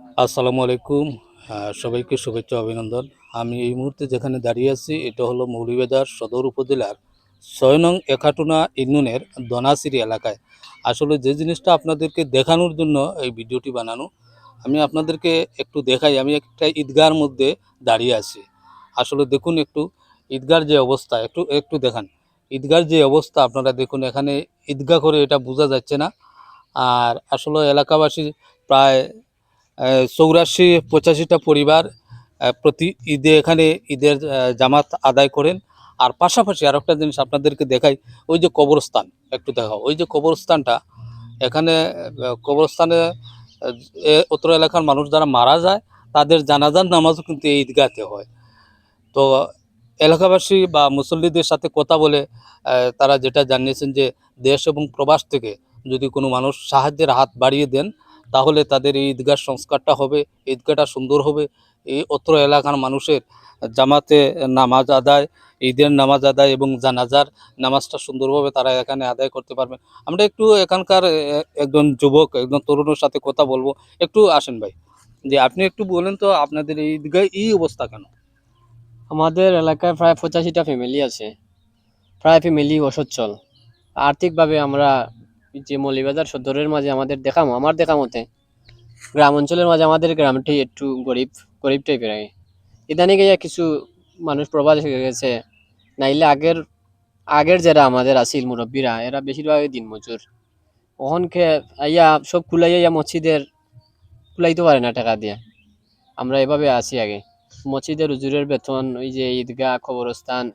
আসসালামু আলাইকুম। সবাইকে শুভেচ্ছা অভিনন্দন। আমি এই মুহূর্তে যেখানে দাঁড়িয়ে আছি এটা হলো মৌলভীবাজার সদর উপজেলার ৬ নং একাটুনা ইউনিয়নের দনাসিরি এলাকায়। আসলে যে জিনিসটা আপনাদেরকে দেখানোর জন্য এই ভিডিওটি বানানো, আমি আপনাদেরকে একটু দেখাই। আমি একটা ঈদগাহর মধ্যে দাঁড়িয়ে আছি। আসলে দেখুন একটু ঈদগাহর যে অবস্থা, একটু একটু দেখান। ঈদগাহর যে অবস্থা আপনারা দেখুন, এখানে ঈদগাহ করে এটা বোঝা যাচ্ছে না। আর আসলে এলাকাবাসী প্রায় ৮৪-৮৫টা পরিবার প্রতি ঈদে এখানে ঈদের জামাত আদায় করেন। আর পাশাপাশি আরেকটা জিনিস আপনাদেরকে দেখাই, ওই যে কবরস্থান একটু দেখাও। ওই যে কবরস্থানটা, এখানে কবরস্থানে অত্র এলাকার মানুষ যারা মারা যায় তাদের জানাজার নামাজও কিন্তু এই ঈদগাহতে হয়। তো এলাকাবাসী বা মুসল্লিদের সাথে কথা বলে তারা যেটা জানিয়েছেন যে দেশ এবং প্রবাস থেকে যদি কোনো মানুষ সাহায্যের হাত বাড়িয়ে দেন তাহলে তাদের এই ঈদগাহ সংস্কারটা হবে, ঈদগাহটা সুন্দর হবে। এই অত্র এলাকার মানুষের জামাতে নামাজ আদায়, ঈদের নামাজ আদায় এবং জানাজার নামাজটা সুন্দরভাবে তারা এখানে আদায় করতে পারবেন। আমরা একটু এখানকার একজন যুবক, একজন তরুণের সাথে কথা বলবো। একটু আসেন ভাই, যে আপনি একটু বলেন তো আপনাদের এই ঈদগাহ এই অবস্থা কেন? আমাদের এলাকায় প্রায় 85টা ফ্যামিলি আছে। প্রায় ফ্যামিলি অসচ্ছল। আর্থিকভাবে আমরা যে মৌলভীবাজার সদরের মাঝে আমার দেখা মতে গ্রাম অঞ্চলের মাঝে আমাদের গ্রামটি একটু গরিব গরিব টাইপের আগে। ইদানিং গিয়ে কিছু মানুষ প্রবাস হয়ে গেছে। নাইলে আগের আগের যারা আমাদের আছিল মুরব্বীরা এরা বেশিরভাগই দিনমজুর। ওখানকে আইয়া সব কুলাইয়া মসজিদের কুলাইতে পারে না টাকা দিয়ে। আমরা এভাবে আছি আগে। মসজিদের হুজুরের বেতন, ওই যে ঈদগাহ, কবরস্থান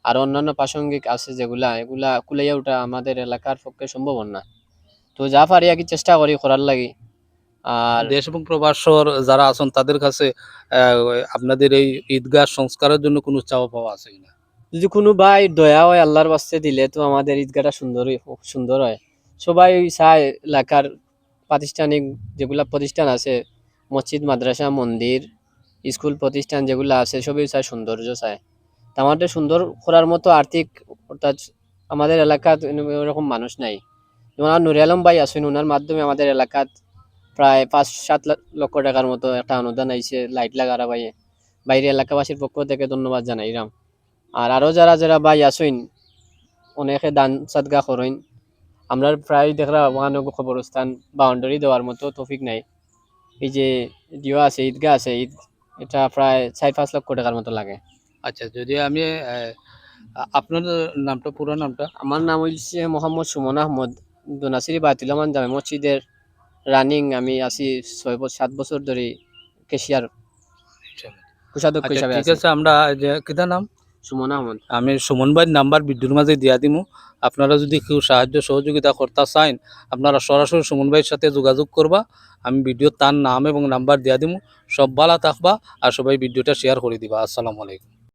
আর অন্যান্য প্রাসঙ্গিক আছে যেগুলা, এগুলা কুলাইয়া ওঠা আমাদের এলাকার পক্ষে সম্ভব না। তো যা পারি আর কি চেষ্টা করি করার লাগি। আর দেশ এবং প্রবাসর যারা আছেন তাদের কাছে আপনাদের এই ঈদগাহ সংস্কারের জন্য কোনো চাওয়া পাওয়া আছে কিনা? যদি কোনো ভাই দয়া হয় আল্লাহর বাস্তে দিলে তো আমাদের ঈদগাহটা সুন্দর হয়। সবাই চায় এলাকার প্রাতিষ্ঠানিক যেগুলা প্রতিষ্ঠান আছে, মসজিদ, মাদ্রাসা, মন্দির, স্কুল প্রতিষ্ঠান যেগুলো আছে সবই চায় সৌন্দর্য চায়। তা আমাদের সুন্দর করার মতো আর্থিক, অর্থাৎ আমাদের এলাকাত এরকম মানুষ নাই। যেমন আর নুরে আলম ভাই আছেন, ওনার মাধ্যমে আমাদের এলাকাত প্রায় ৫-৭ লক্ষ টাকার মতো একটা অনুদান আইছে লাইট লাগার ভাই। বাইরে এলাকাবাসীর পক্ষ থেকে ধন্যবাদ জানাইলাম। আর আরো যারা যারা ভাই আছেন অনেকে দান সাদগা করেন। আমরা প্রায় দেখলাম মহানগর কবরস্থান বাউন্ডারি দেওয়ার মতো তৌফিক নাই। এই যে আছে ঈদগাহ আছে, এটা প্রায় ৪-৫ লক্ষ টাকার মতো লাগে। আচ্ছা, যদি আমি আপনার নামটা, পুরো নামটা? আমার নাম হচ্ছে মোহাম্মদ সুমন আহমদ। দোনাসিরি বায়তুল জামে মসজিদের রানিং আমি আছি ৬-৭ বছর ধরে কেশিয়ার কোষাধ্যক্ষ আচ্ছা হিসাবে ঠিক আছি। আছে, আমরা যে কিতা নাম, সুমন আহমদ। আমি সুমন ভাইয়ের নাম্বার ভিডিওর মাঝে দিয়া দিমু। আপনারা যদি কেউ সাহায্য সহযোগিতা করতে চান আপনারা সরাসরি সুমন ভাইয়ের সাথে যোগাযোগ করবা। আমি ভিডিও তার নাম এবং নাম্বার দিয়া দিমু। সব ভালো থাকবা আর সবাই ভিডিওটা শেয়ার করে দিবা। আসসালামু আলাইকুম।